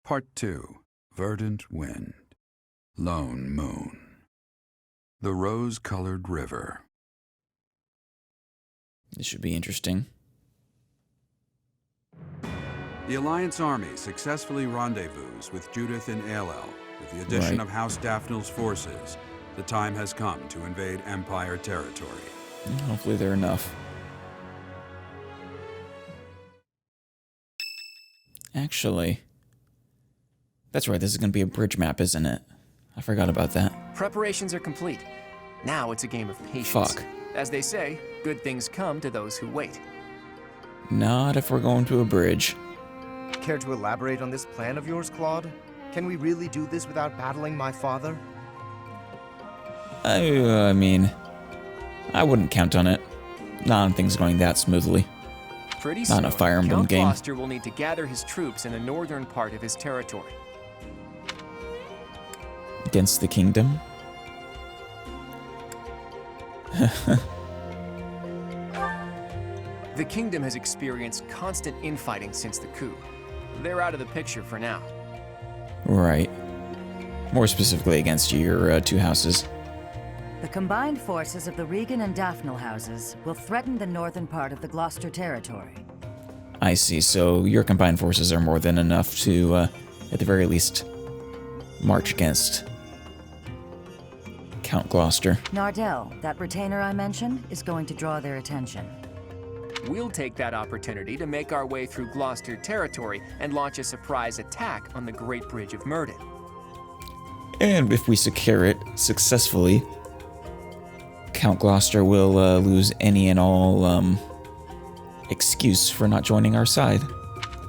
Part 2. Verdant Wind. Lone Moon. The Rose-Colored River. This should be interesting. The Alliance army successfully rendezvous with Judith in Aelel. With the addition of House Daphne's forces, the time has come to invade Empire territory. Hopefully they're enough. Actually, that's right, this is going to be a bridge map, isn't it? I forgot about that. Preparations are complete. Now it's a game of patience. Fuck. As they say, good things come to those who wait. Not if we're going to a bridge. Care to elaborate on this plan of yours, Claude? Can we really do this without battling my father? I mean, I wouldn't count on it. Not on things going that smoothly. Pretty Not soon, in a Fire Emblem Count game. Gloucester will need to gather his troops in the northern part of his territory. Against the kingdom? The kingdom has experienced constant infighting since the coup. They're out of the picture for now. Right. More specifically against your two houses. The combined forces of the Regan and Daphne houses will threaten the northern part of the Gloucester territory. I see, so your combined forces are more than enough to, at the very least, march against Count Gloucester. Nardell, that retainer I mentioned, is going to draw their attention. We'll take that opportunity to make our way through Gloucester territory and launch a surprise attack on the Great Bridge of Myrddin. And if we secure it successfully, Count Gloucester will lose any and all excuse for not joining our side.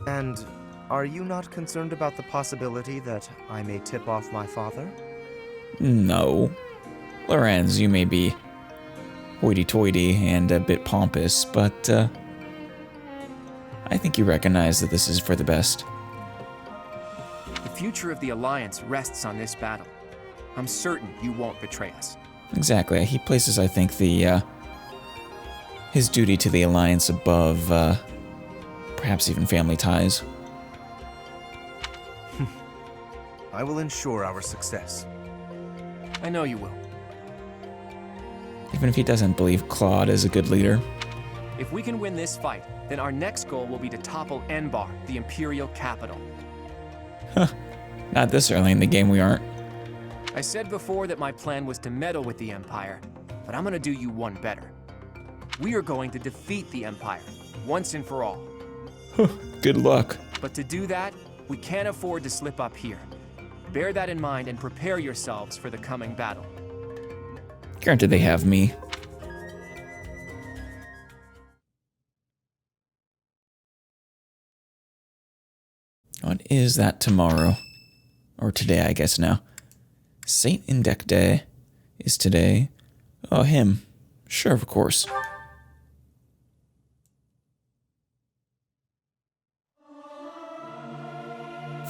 And are you not concerned about the possibility that I may tip off my father? No. Lorenz, you may be hoity-toity and a bit pompous, but I think you recognize that this is for the best. The future of the Alliance rests on this battle. I'm certain you won't betray us. Exactly. He places, I think, the his duty to the Alliance above perhaps even family ties. I will ensure our success. I know you will. Even if he doesn't believe Claude is a good leader. If we can win this fight, then our next goal will be to topple Enbar, the Imperial capital. Not this early in the game, we aren't. I said before that my plan was to meddle with the Empire, but I'm gonna do you one better. We are going to defeat the Empire, once and for all. Good luck. But to do that, we can't afford to slip up here. Bear that in mind and prepare yourselves for the coming battle. Granted, they have me. What is that tomorrow? Or today, I guess now. Saint Indec Day is today. Oh, him. Sure, of course.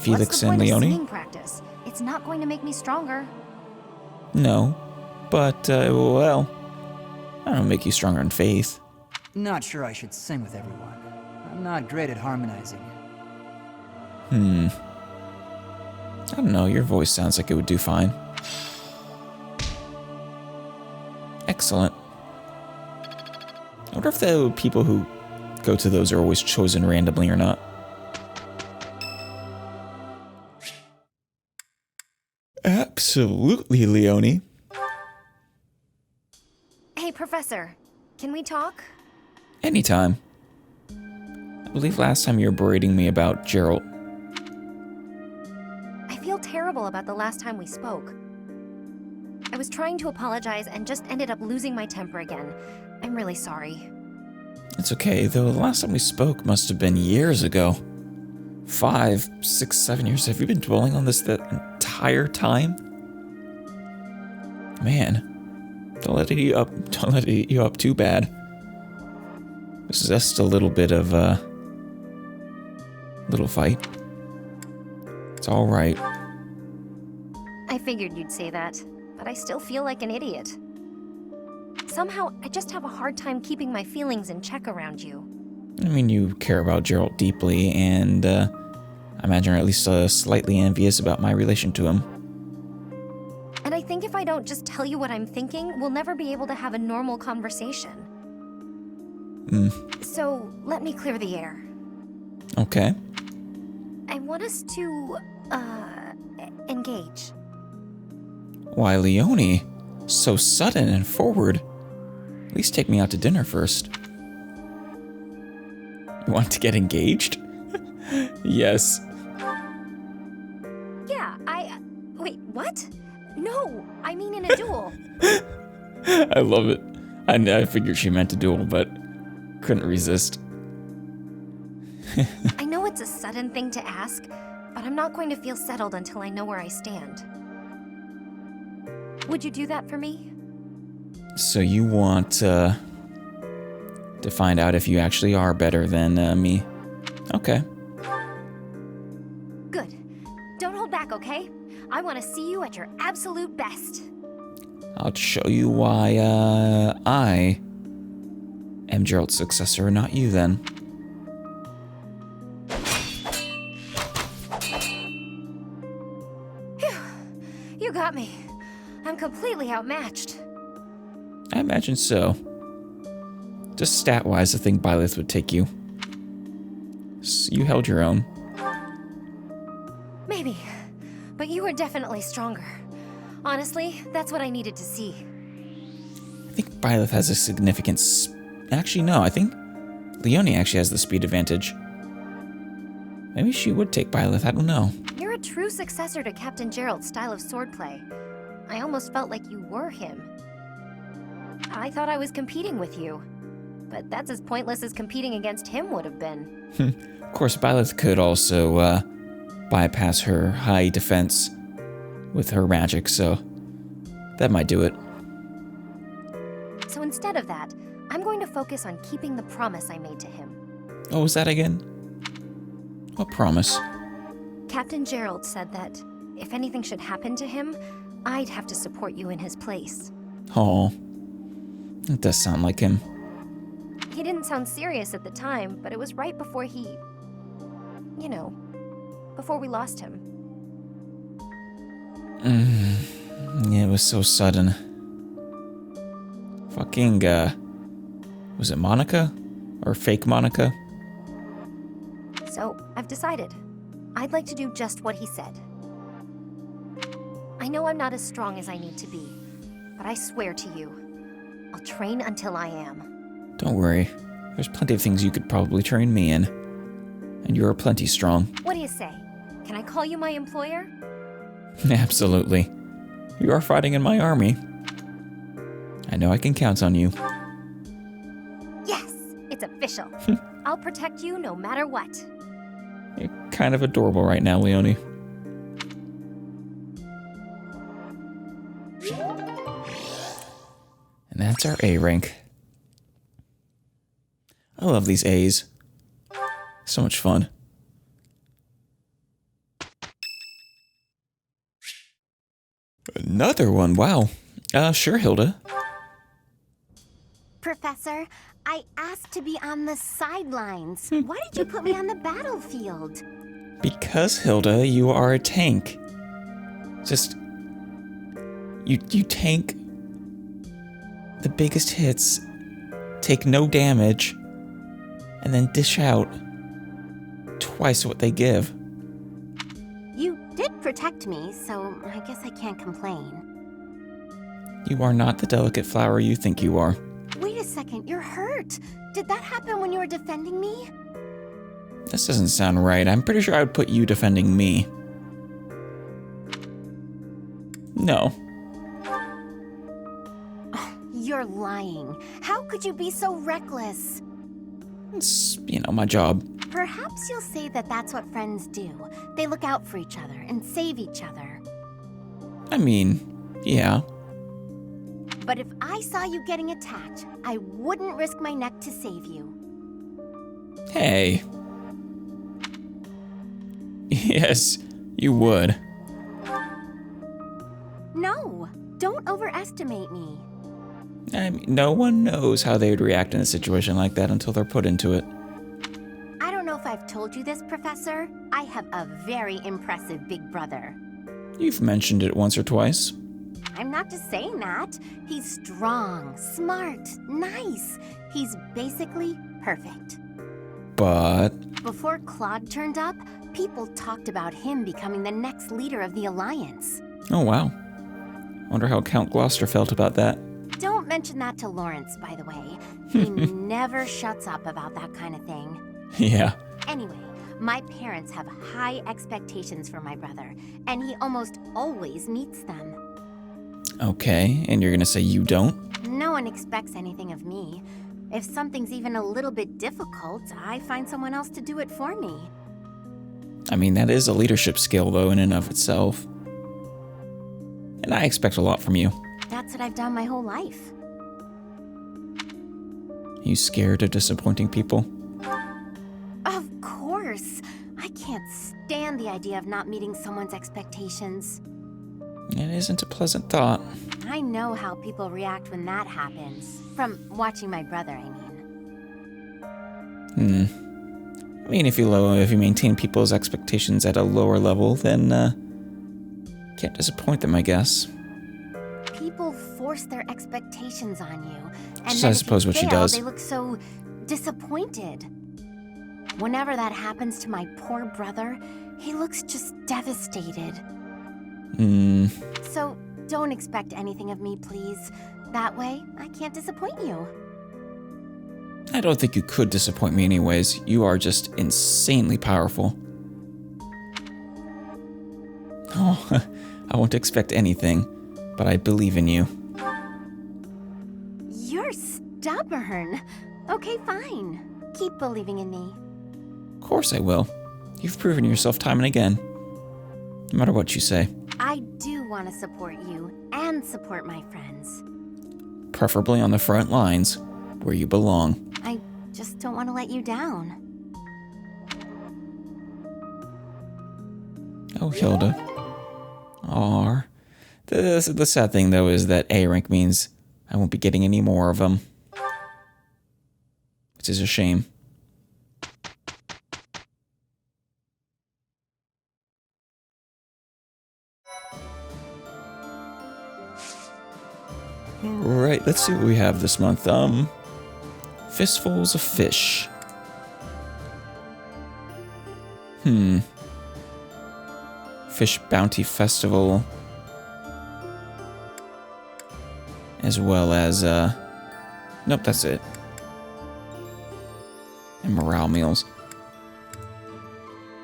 Felix and Leone? Singing practice? It's not going to make me stronger. No, but, well, I don't make you stronger in faith. Not sure I should sing with everyone. I'm not great at harmonizing. I don't know, your voice sounds like it would do fine. Excellent. I wonder if the people who go to those are always chosen randomly or not. Absolutely, Leone. Hey, Professor, can we talk? Anytime. I believe last time you were berating me about Geralt. I feel terrible about the last time we spoke. I was trying to apologize and just ended up losing my temper again. I'm really sorry. It's okay, though the last time we spoke must have been years ago. 5, 6, 7 years. Have you been dwelling on this the entire time? Man, don't let it eat you up too bad. This is just a little bit of a little fight. It's all right. I figured you'd say that, but I still feel like an idiot. Somehow, I just have a hard time keeping my feelings in check around you. I mean, you care about Geralt deeply, and imagine are at least slightly envious about my relation to him. And I think if I don't just tell you what I'm thinking, we'll never be able to have a normal conversation. So, let me clear the air. Okay. I want us to, engage. Why, Leonie? So sudden and forward. At least take me out to dinner first. You want to get engaged? Yes. Yeah, wait, what? No, I mean in a duel. I love it. I figured she meant a duel, but couldn't resist. I know it's a sudden thing to ask, but I'm not going to feel settled until I know where I stand. Would you do that for me? So you want to find out if you actually are better than me. Okay. Good. Don't hold back, okay? I want to see you at your absolute best. I'll show you why I am Gerald's successor, not you then. Phew. You got me. I'm completely outmatched. I imagine so. Just stat-wise, I think Byleth would take you. So you held your own. Maybe. But you were definitely stronger. Honestly, that's what I needed to see. I think Byleth has a significant... Actually, no, I think Leonie actually has the speed advantage. Maybe she would take Byleth, I don't know. You're a true successor to Captain Gerald's style of swordplay. I almost felt like you were him. I thought I was competing with you. But that's as pointless as competing against him would have been. Of course, Byleth could also bypass her high defense with her magic, so that might do it. So instead of that, I'm going to focus on keeping the promise I made to him. Oh, was that again? What promise? Captain Gerald said that if anything should happen to him, I'd have to support you in his place. Oh, it does sound like him. He didn't sound serious at the time, but it was right before he... You know, before we lost him. Yeah, it was so sudden. Fucking, was it Monica? Or fake Monica? So, I've decided. I'd like to do just what he said. I know I'm not as strong as I need to be, but I swear to you, I'll train until I am. Don't worry. There's plenty of things you could probably train me in. And you're plenty strong. What do you say? Can I call you my employer? Absolutely. You are fighting in my army. I know I can count on you. Yes, it's official. I'll protect you no matter what. You're kind of adorable right now, Leonie. And that's our A rank. I love these A's. So much fun. Another one, wow. Sure, Hilda. Professor, I asked to be on the sidelines. Why did you put me on the battlefield? Because, Hilda, you are a tank. Just... You tank the biggest hits, take no damage, and then dish out twice what they give. You did protect me, so I guess I can't complain. You are not the delicate flower you think you are. Wait a second, you're hurt. Did that happen when you were defending me? This doesn't sound right. I'm pretty sure I would put you defending me. No. You're lying. How could you be so reckless? It's, my job. Perhaps you'll say that that's what friends do. They look out for each other and save each other. I mean, yeah. But if I saw you getting attacked, I wouldn't risk my neck to save you. Hey. Yes, you would. No, don't overestimate me. I mean, no one knows how they would react in a situation like that until they're put into it. I don't don't know if I've told you this, Professor. I have a very impressive big brother. You've mentioned it once or twice. I'm not just saying that. He's strong, smart, nice. He's basically perfect. But... Before Claude turned up, people talked about him becoming the next leader of the Alliance. Oh, wow. Wonder how Count Gloucester felt about that. Don't mention that to Lawrence, by the way. He never shuts up about that kind of thing. Yeah. Anyway, my parents have high expectations for my brother, and he almost always meets them. Okay, and you're gonna say you don't? No one expects anything of me. If something's even a little bit difficult, I find someone else to do it for me. I mean, that is a leadership skill, though, in and of itself. And I expect a lot from you. That's what I've done my whole life. You scared of disappointing people? Of course. I can't stand the idea of not meeting someone's expectations. It isn't a pleasant thought. I know how people react when that happens. From watching my brother, I mean. I mean, if you maintain people's expectations at a lower level, then, can't disappoint them, I guess. People force their expectations on you. And Just, then I if suppose, you what she fail, does. They look so disappointed. Whenever that happens to my poor brother, he looks just devastated. So don't expect anything of me, please. That way, I can't disappoint you. I don't think you could disappoint me anyways. You are just insanely powerful. Oh, I won't expect anything, but I believe in you. You're stubborn. Okay, fine. Keep believing in me. Of course I will. You've proven yourself time and again. No matter what you say. I do want to support you and support my friends. Preferably on the front lines, where you belong. I just don't want to let you down. Oh, Hilda. R. The sad thing, though, is that A rank means I won't be getting any more of them. Which is a shame. Alright, let's see what we have this month. Fistfuls of Fish. Fish Bounty Festival. As well as, nope, that's it. And morale meals.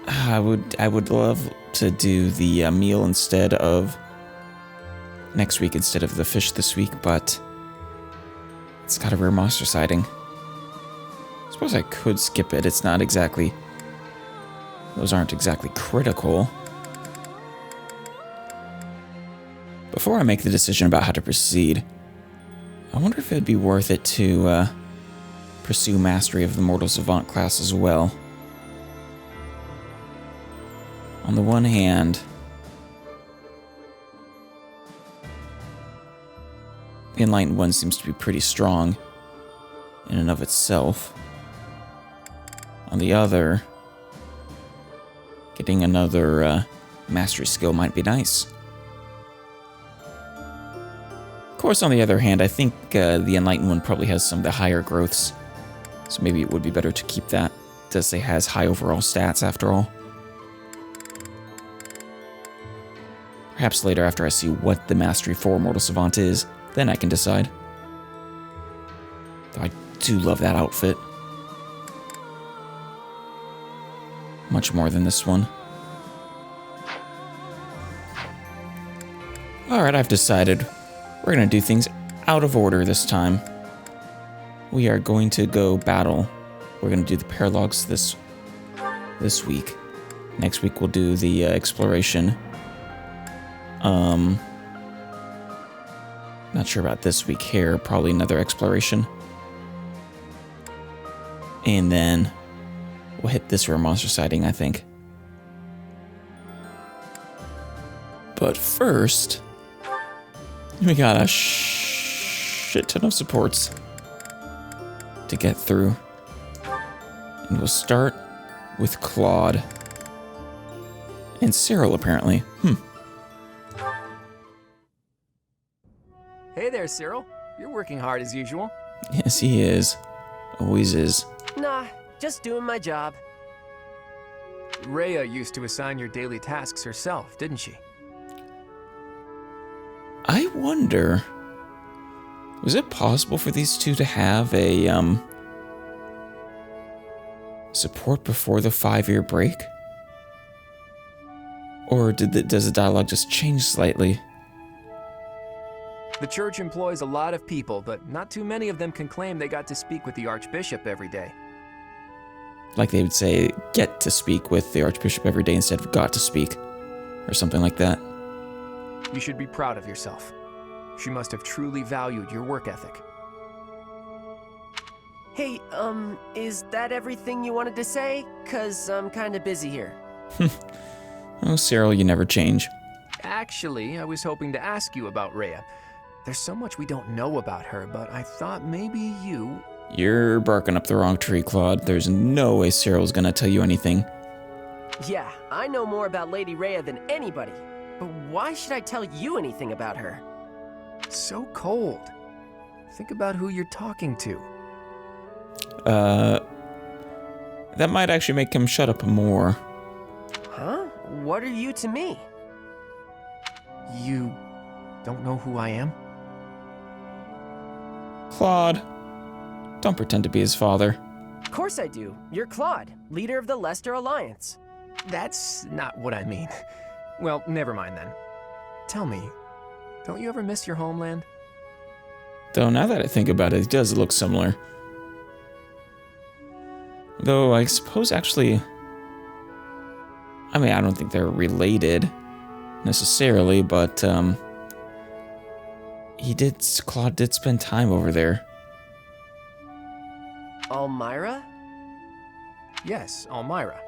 I would love to do the meal instead of next week instead of the fish this week, but it's got a rare monster sighting. I suppose I could skip it. It's not exactly... Those aren't exactly critical. Before I make the decision about how to proceed, I wonder if it'd be worth it to pursue mastery of the Mortal Savant class as well. On the one hand, the Enlightened one seems to be pretty strong in and of itself. On the other, getting another mastery skill might be nice. Of course, on the other hand, I think the Enlightened one probably has some of the higher growths, so maybe it would be better to keep that. It does say it has high overall stats after all. Perhaps later after I see what the Mastery 4 Mortal Savant is, then I can decide. Though I do love that outfit. Much more than this one. Alright, I've decided. We're going to do things out of order this time. We are going to go battle. We're going to do the paralogs this week. Next week we'll do the exploration. Not sure about this week here. Probably another exploration. And then we'll hit this rare monster sighting, I think. But first, we got a shit ton of supports to get through. And we'll start with Claude. And Cyril, apparently. Hey there, Cyril. You're working hard as usual. Yes, he is. Always is. Nah, just doing my job. Rhea used to assign your daily tasks herself, didn't she? I wonder, was it possible for these two to have a, support before the 5-year break? Or does the dialogue just change slightly? The church employs a lot of people, but not too many of them can claim they got to speak with the Archbishop every day. Like they would say, get to speak with the Archbishop every day instead of got to speak, or something like that. You should be proud of yourself. She must have truly valued your work ethic. Hey, is that everything you wanted to say? 'Cause I'm kinda busy here. Oh, Cyril, you never change. Actually, I was hoping to ask you about Rhea. There's so much we don't know about her, but I thought maybe you... You're barking up the wrong tree, Claude. There's no way Cyril's gonna tell you anything. Yeah, I know more about Lady Rhea than anybody. But why should I tell you anything about her? So cold. Think about who you're talking to. That might actually make him shut up more. Huh? What are you to me? You don't know who I am? Claude, don't pretend to be his father. Of course I do. You're Claude, leader of the Leicester Alliance. That's not what I mean. Well, never mind then. Tell me, don't you ever miss your homeland? Though now that I think about it, it does look similar. Though I suppose actually... I mean, I don't think they're related necessarily, but Claude did spend time over there. Elmira? Yes, Elmira.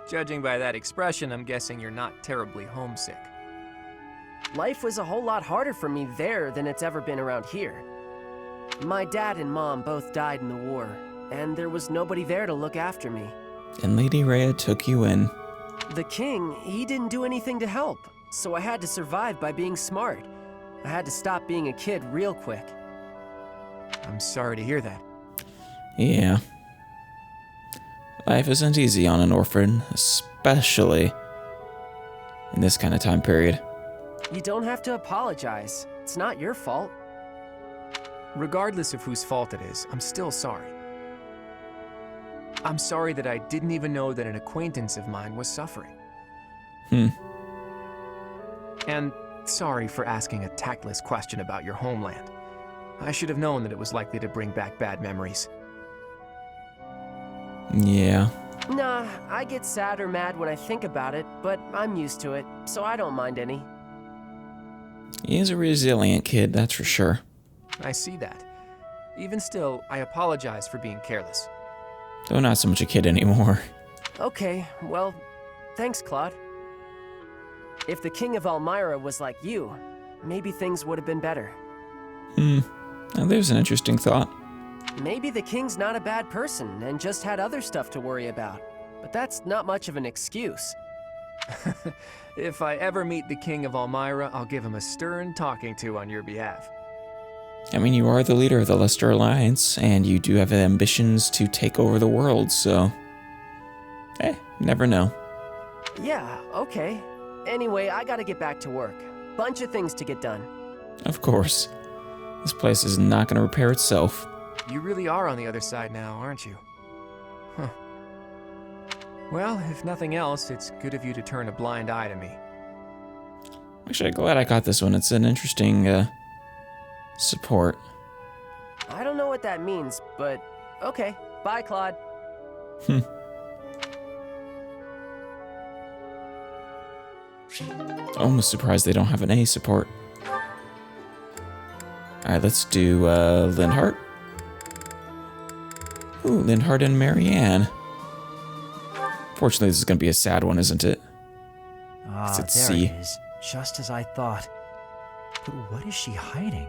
Judging by that expression, I'm guessing you're not terribly homesick. Life was a whole lot harder for me there than it's ever been around here. My dad and mom both died in the war, and there was nobody there to look after me. And Lady Rhea took you in. The king, he didn't do anything to help, so I had to survive by being smart. I had to stop being a kid real quick. I'm sorry to hear that. Yeah. Life isn't easy on an orphan, especially in this kind of time period. You don't have to apologize. It's not your fault. Regardless of whose fault it is, I'm still sorry. I'm sorry that I didn't even know that an acquaintance of mine was suffering. And sorry for asking a tactless question about your homeland. I should have known that it was likely to bring back bad memories. Yeah. Nah, I get sad or mad when I think about it, but I'm used to it, so I don't mind any. He is a resilient kid, that's for sure. I see that. Even still, I apologize for being careless. Though not so much a kid anymore. Okay, well, thanks, Claude. If the King of Elmira was like you, maybe things would have been better. Now there's an interesting thought. Maybe the King's not a bad person and just had other stuff to worry about. But that's not much of an excuse. If I ever meet the King of Elmira, I'll give him a stern talking to on your behalf. I mean, you are the leader of the Leicester Alliance, and you do have ambitions to take over the world, so... never know. Yeah, okay. Anyway, I gotta get back to work. Bunch of things to get done. Of course. This place is not going to repair itself. You really are on the other side now, aren't you? Huh. Well, if nothing else, it's good of you to turn a blind eye to me. Actually, I'm glad I got this one. It's an interesting, support. I don't know what that means, but okay. Bye, Claude. Almost surprised they don't have an A support. Alright, let's do, Linhardt. Ooh, Linhardt and Marianne. Fortunately, this is going to be a sad one, isn't it? Ah, it's there C. it is. Just as I thought. But what is she hiding?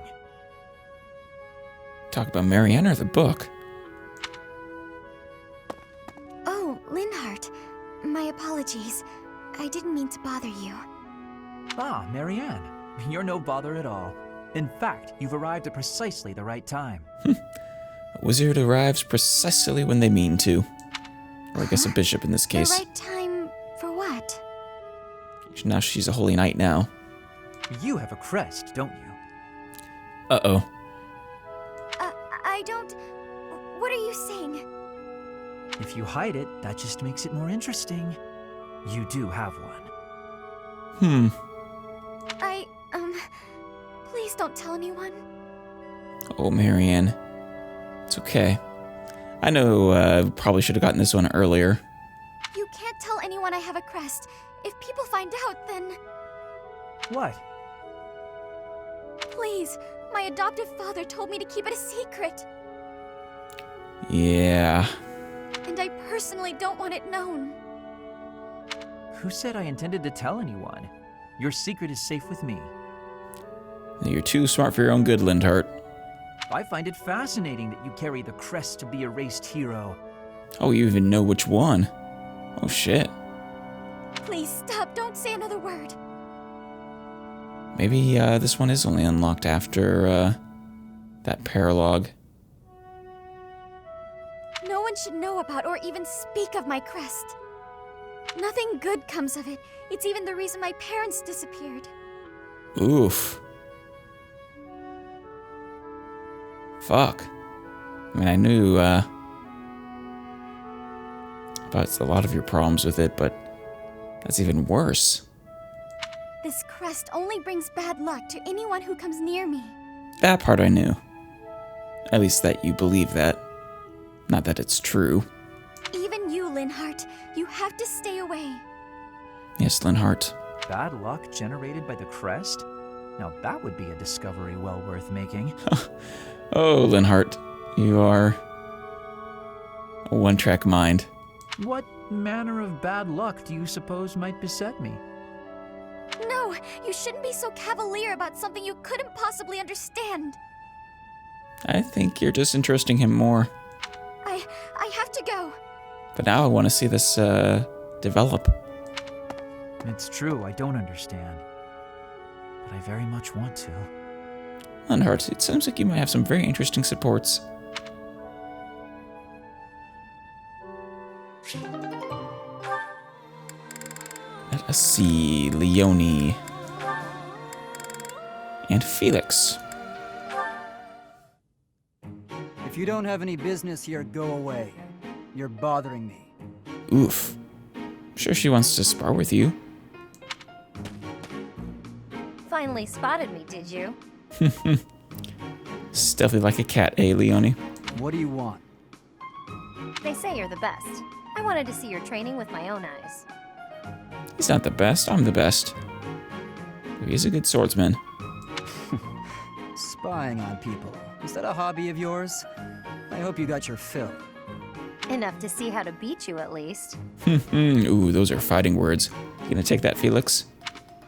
Talk about Marianne or the book. Oh, Oh, Linhardt. My apologies. I didn't mean to bother you. Ah, Marianne. You're no bother at all. In fact, you've arrived at precisely the right time. A wizard arrives precisely when they mean to. Or I guess a bishop in this case. The right time for what? Now she's a holy knight now. You have a crest, don't you? Uh-oh. I don't... What are you saying? If you hide it, that just makes it more interesting. You do have one. Please don't tell anyone. Oh, Marianne. It's okay. I know probably should have gotten this one earlier. You can't tell anyone I have a crest. If people find out, then... What? Please, my adoptive father told me to keep it a secret. Yeah. And I personally don't want it known. Who said I intended to tell anyone? Your secret is safe with me. You're too smart for your own good, Linhardt. I find it fascinating that you carry the crest of the erased hero. Oh, you even know which one. Oh, shit. Please stop, don't say another word. Maybe this one is only unlocked after that paralogue. No one should know about or even speak of my crest. Nothing good comes of it. It's even the reason my parents disappeared. Oof. Fuck. I mean, I knew about a lot of your problems with it, but that's even worse. This crest only brings bad luck to anyone who comes near me. That part I knew. At least that you believe that. Not that it's true. Even you, Linhardt, you have to stay away. Yes, Linhardt. Bad luck generated by the crest? Now that would be a discovery well worth making. Oh, Linhardt, you are a one-track mind. What manner of bad luck do you suppose might beset me? No, you shouldn't be so cavalier about something you couldn't possibly understand. I think you're just interesting him more. I have to go. But now I want to see this develop. It's true, I don't understand. But I very much want to. Linhardt, it seems like you might have some very interesting supports. Let us see, Leonie. And Felix. If you don't have any business here, go away. You're bothering me. Oof. I'm sure she wants to spar with you. Finally spotted me, did you? Stealthy like a cat, eh, Leonie? What do you want? They say you're the best. I wanted to see your training with my own eyes. He's not the best, I'm the best. He's a good swordsman. Spying on people. Is that a hobby of yours? I hope you got your fill. Enough to see how to beat you, at least. Ooh, those are fighting words. You gonna take that, Felix?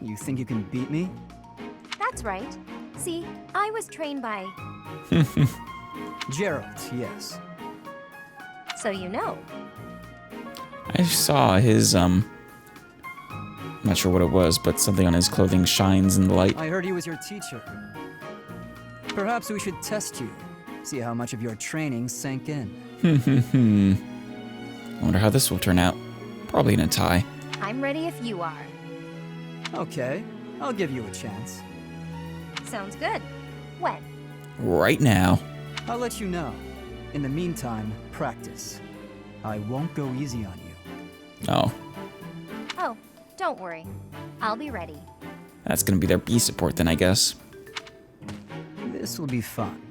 You think you can beat me? That's right. See, I was trained by... Gerald, yes. So you know. I saw his, I'm not sure what it was, but something on his clothing shines in the light. I heard he was your teacher. Perhaps we should test you. See how much of your training sank in. I wonder how this will turn out. Probably in a tie. I'm ready if you are. Okay, I'll give you a chance. Sounds good. When? Right now. I'll let you know. In the meantime, practice. I won't go easy on you. Oh, Oh, don't worry. I'll be ready. that's gonna be their B support then, I guess. This will be fun.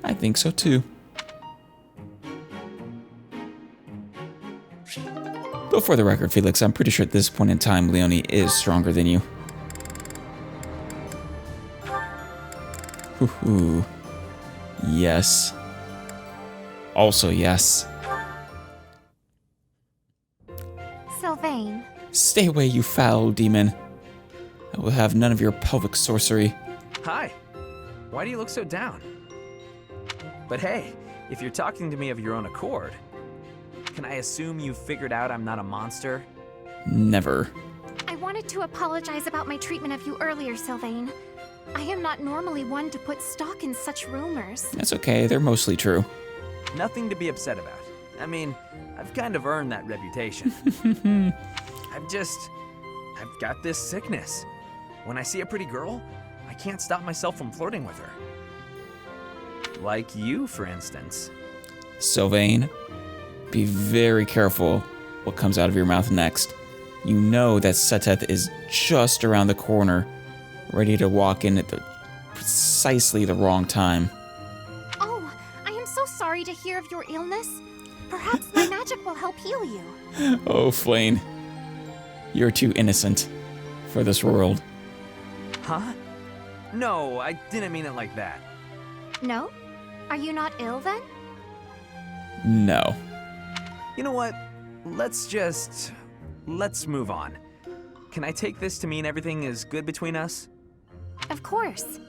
I think so too. Though for the record, Felix, I'm pretty sure at this point in time, Leonie is stronger than you. Hoo-hoo. Yes. Also yes. Sylvain. Stay away, you foul demon. I will have none of your pelvic sorcery. Hi. Why do you look so down? But hey, if you're talking to me of your own accord, Can I assume you figured out I'm not a monster? Never. I wanted to apologize about my treatment of you earlier, Sylvain. I am not normally one to put stock in such rumors. That's okay, they're mostly true. Nothing to be upset about. I mean, I've kind of earned that reputation. I've got this sickness. When I see a pretty girl, I can't stop myself from flirting with her. Like you, for instance. Sylvain, be very careful what comes out of your mouth next. You know that Cethleann is just around the corner, ready to walk in at precisely the wrong time. Oh, I am so sorry to hear of your illness. Perhaps my magic will help heal you. Oh, Flayn, you're too innocent for this world. Huh? No, I didn't mean it like that. No? Are you not ill then? No. You know what? Let's move on. Can I take this to mean everything is good between us? Of course.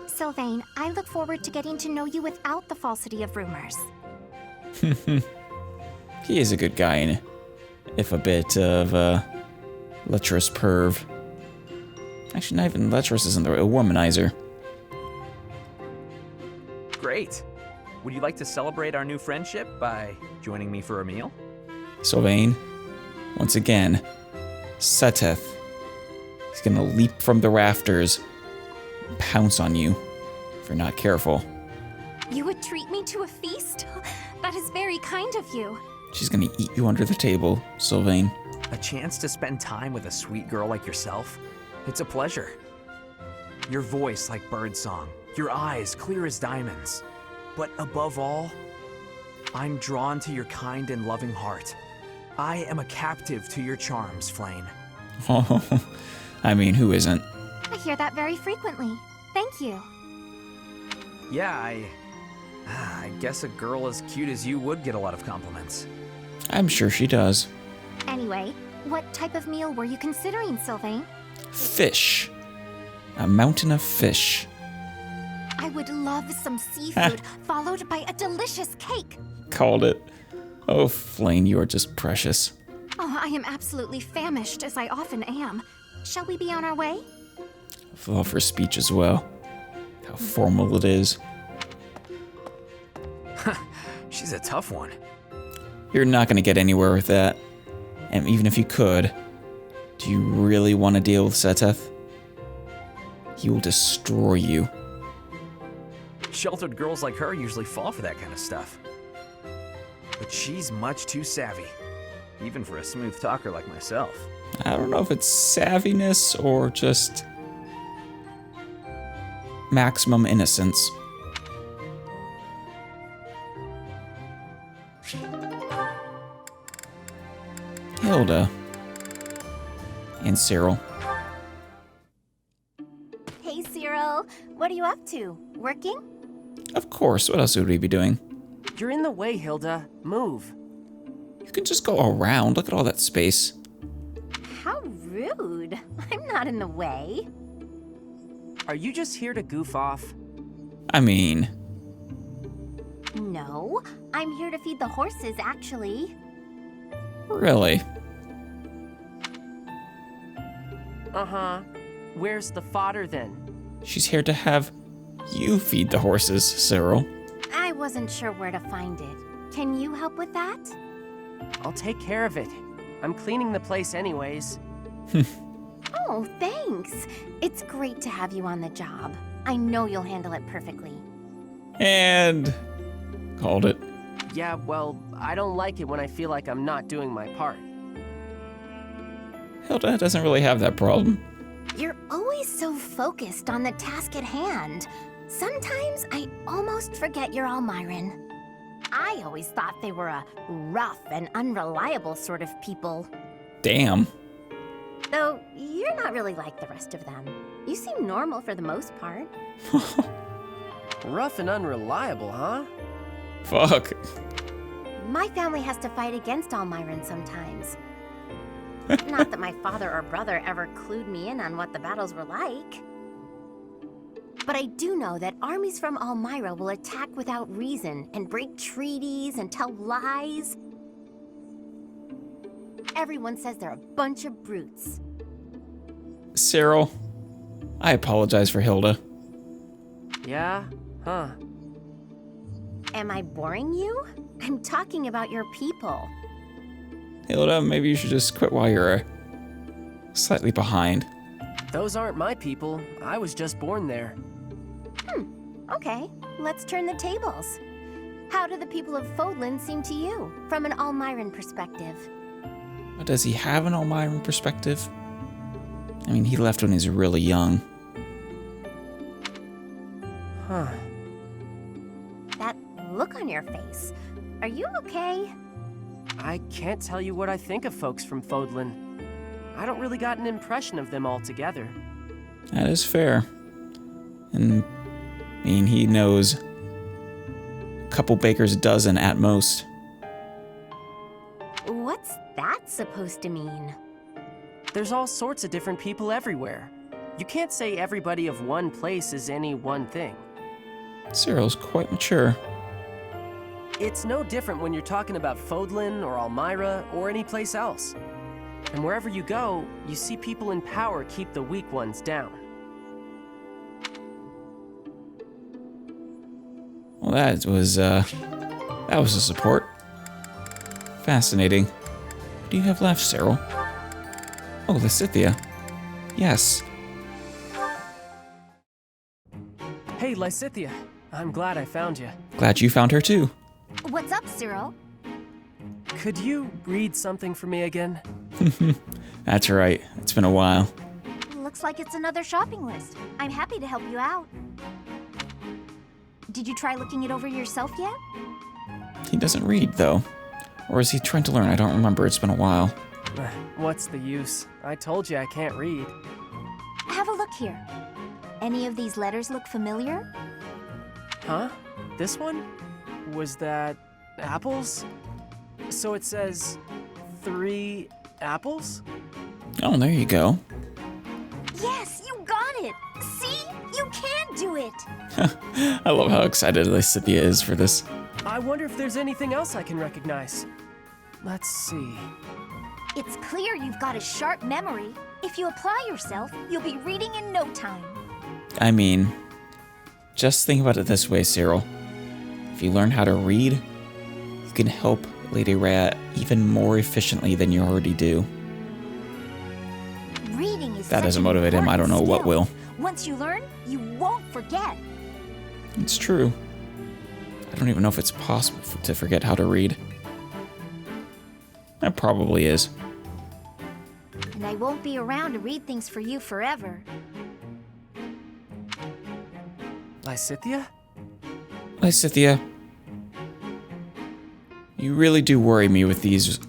Sylvain, I look forward to getting to know you without the falsity of rumors. He is a good guy, and if a bit of a lecherous perv. Actually, not even lecherous isn't the right, a womanizer. Great. Would you like to celebrate our new friendship by joining me for a meal? Sylvain, once again, Cethleann. He's gonna leap from the rafters and pounce on you if you're not careful. You would treat me to a feast? That is very kind of you. She's gonna eat you under the table, Sylvain. A chance to spend time with a sweet girl like yourself? It's a pleasure. Your voice like birdsong, your eyes clear as diamonds. But above all, I'm drawn to your kind and loving heart. I am a captive to your charms, Flayn. Oh, I mean, who isn't? I hear that very frequently. Thank you. Yeah, I guess a girl as cute as you would get a lot of compliments. I'm sure she does. Anyway, what type of meal were you considering, Sylvain? Fish. A mountain of fish. I would love some seafood, followed by a delicious cake. Called it. Oh, Flayn, you are just precious. Oh, I am absolutely famished, as I often am. Shall we be on our way? I love her speech as well. How formal it is. She's a tough one. You're not going to get anywhere with that. And even if you could, do you really want to deal with Cethleann? He will destroy you. Sheltered girls like her usually fall for that kind of stuff. But she's much too savvy, even for a smooth talker like myself. I don't know if it's savviness or just maximum innocence. Hilda. And Cyril. Hey, Cyril. What are you up to? Working? Of course, what else would we be doing? You're in the way, Hilda. Move. You can just go around. Look at all that space. How rude. I'm not in the way. Are you just here to goof off? I mean, No, I'm here to feed the horses, actually. really? Uh-huh. Where's the fodder then? She's here to have you feed the horses, Cyril. I wasn't sure where to find it. Can you help with that? I'll take care of it. I'm cleaning the place anyways. Oh, thanks. It's great to have you on the job. I know you'll handle it perfectly. And called it. Yeah, well, I don't like it when I feel like I'm not doing my part. Hilda doesn't really have that problem. You're always so focused on the task at hand. Sometimes I almost forget you're Almyran. I always thought they were a rough and unreliable sort of people. Damn. Though you're not really like the rest of them. You seem normal for the most part. Rough and unreliable, huh? Fuck. My family has to fight against Almyran sometimes. Not that my father or brother ever clued me in on what the battles were like. But I do know that armies from Almyra will attack without reason and break treaties and tell lies. Everyone says they're a bunch of brutes. Cyril, I apologize for Hilda. Yeah? Huh. Am I boring you? I'm talking about your people. Hilda, maybe you should just quit while you're slightly behind. Those aren't my people. I was just born there. Okay, let's turn the tables. How do the people of Fodlan seem to you, from an Almiran perspective? Does he have an Almiran perspective? I mean, he left when he was really young. Huh. That look on your face. Are you okay? I can't tell you what I think of folks from Fodlan. I don't really got an impression of them altogether. That is fair. And, I mean, he knows a couple baker's dozen at most. What's that supposed to mean? There's all sorts of different people everywhere. You can't say everybody of one place is any one thing. Cyril's quite mature. It's no different when you're talking about Fodlan or Almyra or any place else. And wherever you go, you see people in power keep the weak ones down. Well, that was a support. Fascinating. What do you have left, Cyril? Oh, Lysithea. Yes. Hey, Lysithea. I'm glad I found you. Glad you found her too. What's up, Cyril? Could you read something for me again? That's right. It's been a while. Looks like it's another shopping list. I'm happy to help you out. Did you try looking it over yourself yet? He doesn't read, though. Or is he trying to learn? I don't remember. It's been a while. What's the use? I told you I can't read. Have a look here. Any of these letters look familiar? Huh? This one? Was that apples? So it says 3 apples? Oh, there you go. Yes, you got it! See? You can do it! I love how excited Lysithea is for this. I wonder if there's anything else I can recognize. Let's see. It's clear you've got a sharp memory. If you apply yourself, you'll be reading in no time. I mean, just think about it this way, Cyril. If you learn how to read, you can help Lady Rhea even more efficiently than you already do. Reading is That doesn't motivate him. I don't know what will. Once you learn, you won't forget. It's true. I don't even know if it's possible to forget how to read. It probably is. And I won't be around to read things for you forever. Lysithea? Lysithea, you really do worry me with these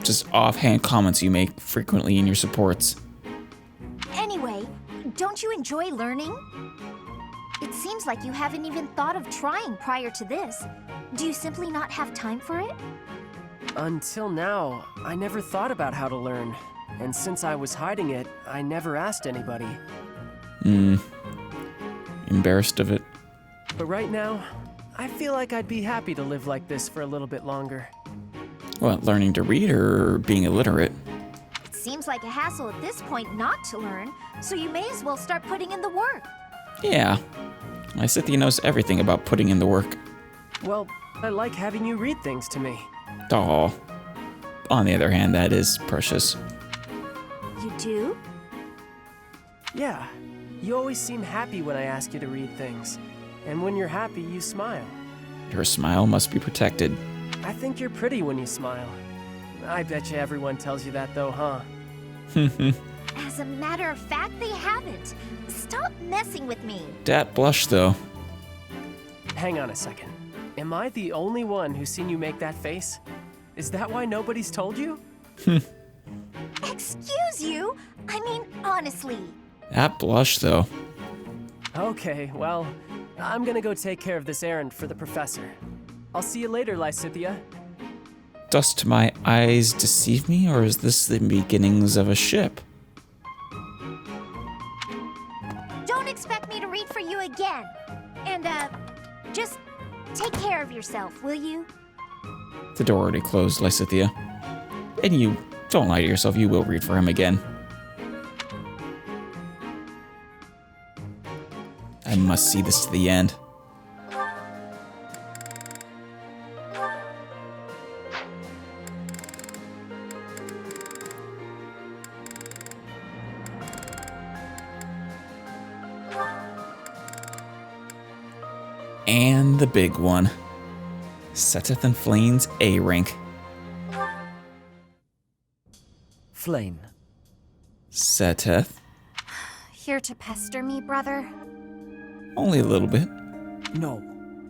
just offhand comments you make frequently in your supports. Anyway, don't you enjoy learning? It seems like you haven't even thought of trying prior to this. Do you simply not have time for it? Until now, I never thought about how to learn. And since I was hiding it, I never asked anybody. Embarrassed of it. But right now, I feel like I'd be happy to live like this for a little bit longer. What, learning to read or being illiterate? It seems like a hassle at this point not to learn, so you may as well start putting in the work. Yeah. Lysithea knows everything about putting in the work. Well, I like having you read things to me. Aw. On the other hand, that is precious. You do? Yeah. You always seem happy when I ask you to read things. And when you're happy, you smile. Her smile must be protected. I think you're pretty when you smile. I bet you everyone tells you that though, huh? As a matter of fact, they haven't. Stop messing with me. Dat blush, though. Hang on a second. Am I the only one who's seen you make that face? Is that why nobody's told you? Excuse you? I mean, honestly. That blush, though. Okay, well, I'm gonna go take care of this errand for the professor. I'll see you later, Lysithea. Does my eyes deceive me, or is this the beginnings of a ship? Don't expect me to read for you again. And, just take care of yourself, will you? The door already closed, Lysithea. And you, don't lie to yourself, you will read for him again. I must see this to the end. And the big one. Cethleann Flayn's A rank. Flayn. Cethleann. Here to pester me, brother? Only a little bit. No,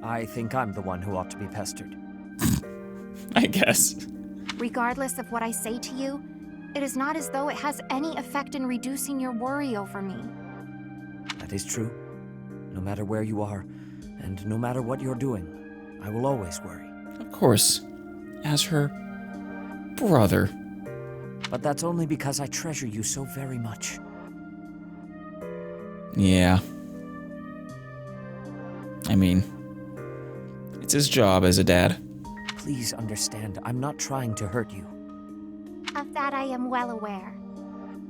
I think I'm the one who ought to be pestered. I guess. Regardless of what I say to you, it is not as though it has any effect in reducing your worry over me. That is true. No matter where you are, and no matter what you're doing, I will always worry. Of course. As her brother. But that's only because I treasure you so very much. Yeah. I mean, it's his job as a dad. Please understand, I'm not trying to hurt you. Of that I am well aware.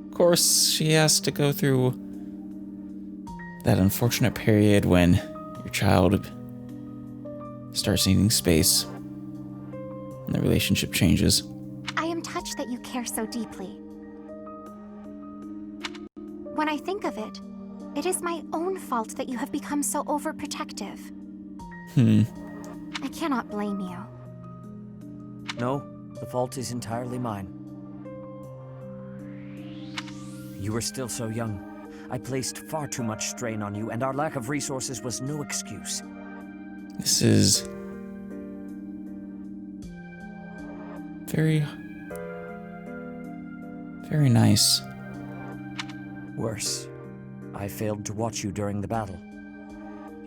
Of course, she has to go through that unfortunate period when your child starts needing space and the relationship changes. I am touched that you care so deeply. When I think of it, it is my own fault that you have become so overprotective. I cannot blame you. No, the fault is entirely mine. You were still so young. I placed far too much strain on you, and our lack of resources was no excuse. This is very nice. Worse, I failed to watch you during the battle.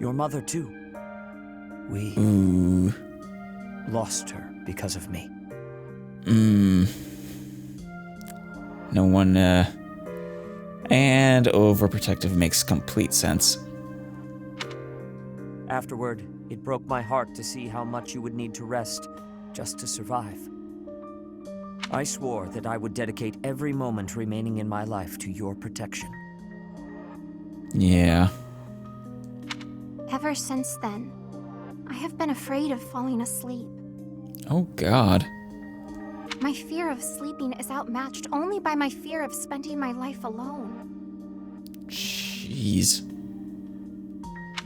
Your mother, too. We lost her because of me. No one, and overprotective makes complete sense. Afterward, it broke my heart to see how much you would need to rest just to survive. I swore that I would dedicate every moment remaining in my life to your protection. Yeah. Ever since then, I have been afraid of falling asleep. Oh, God. My fear of sleeping is outmatched only by my fear of spending my life alone. Jeez.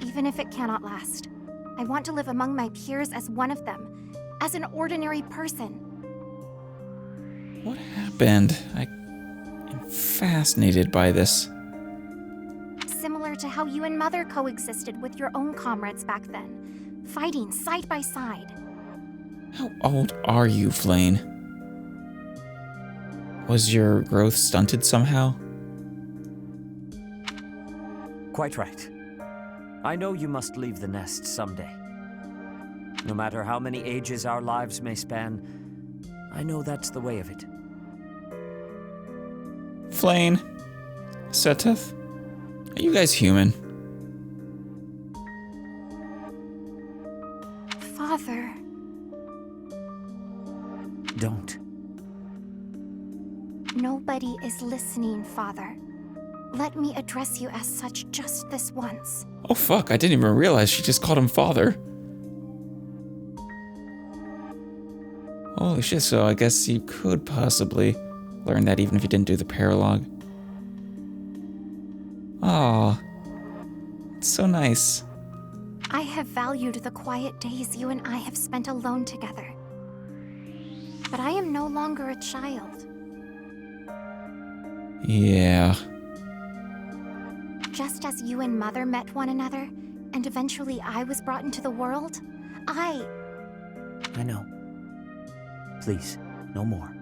Even if it cannot last, I want to live among my peers as one of them, as an ordinary person. What happened? I am fascinated by this. Similar to how you and Mother coexisted with your own comrades back then, fighting side by side. How old are you, Flayn? Was your growth stunted somehow? Quite right. I know you must leave the nest someday. No matter how many ages our lives may span, I know that's the way of it. Flayn, Cethleann, are you guys human? Father. Don't. Nobody is listening, Father. Let me address you as such just this once. Oh fuck, I didn't even realize she just called him father. Holy shit, so I guess you could possibly learn that even if you didn't do the paralogue. Aw, it's so nice. I have valued the quiet days you and I have spent alone together. But I am no longer a child. Yeah. Just as you and Mother met one another, and eventually I was brought into the world, I know. Please, no more.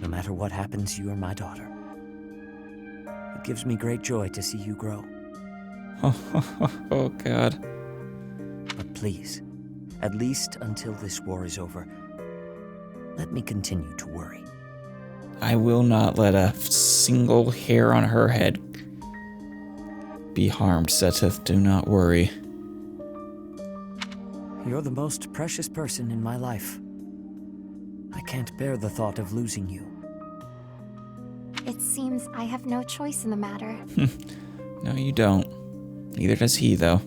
No matter what happens, you are my daughter. It gives me great joy to see you grow. Oh, God. But please, at least until this war is over, let me continue to worry. I will not let a single hair on her head be harmed, Cethleann. Do not worry. You're the most precious person in my life. I can't bear the thought of losing you. It seems I have no choice in the matter. No, you don't. Neither does he, though.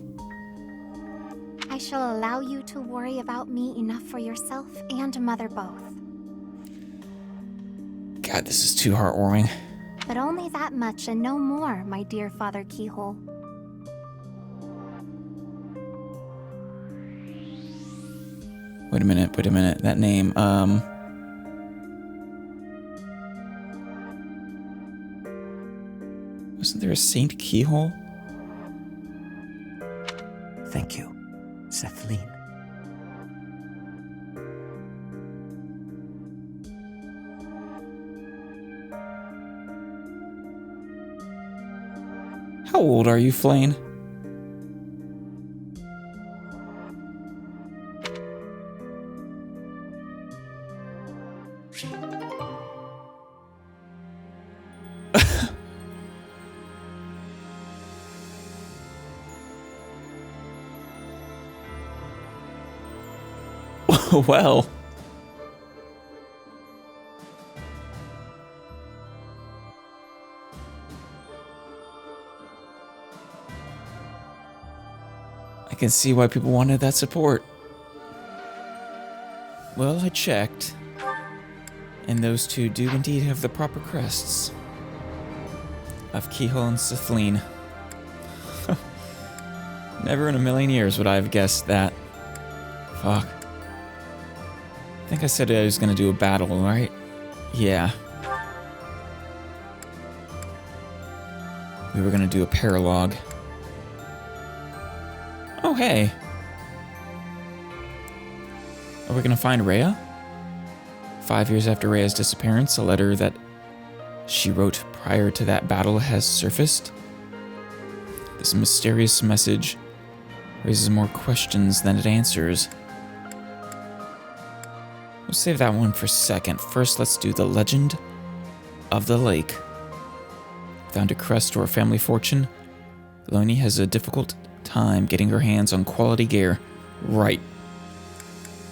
I shall allow you to worry about me enough for yourself and Mother both. God, this is too heartwarming. But only that much and no more, my dear Father Cichol. Wait a minute. That name, wasn't there a Saint Cichol? Thank you, Cethleann. How old are you, Flayn? Well. I can see why people wanted that support. Well, I checked. And those two do indeed have the proper crests of Cichol and Cethleann. Never in a million years would I have guessed that. Fuck. I think I said I was gonna do a battle, right? Yeah. We were gonna do a paralogue. Oh, hey. Are we gonna find Rhea? 5 years after Rhea's disappearance, a letter that she wrote prior to that battle has surfaced. This mysterious message raises more questions than it answers. We'll save that one for a second. First, let's do the Legend of the Lake. Found a crest or a family fortune. Eloni has a difficult time getting her hands on quality gear. Right.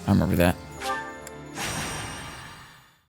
I remember that.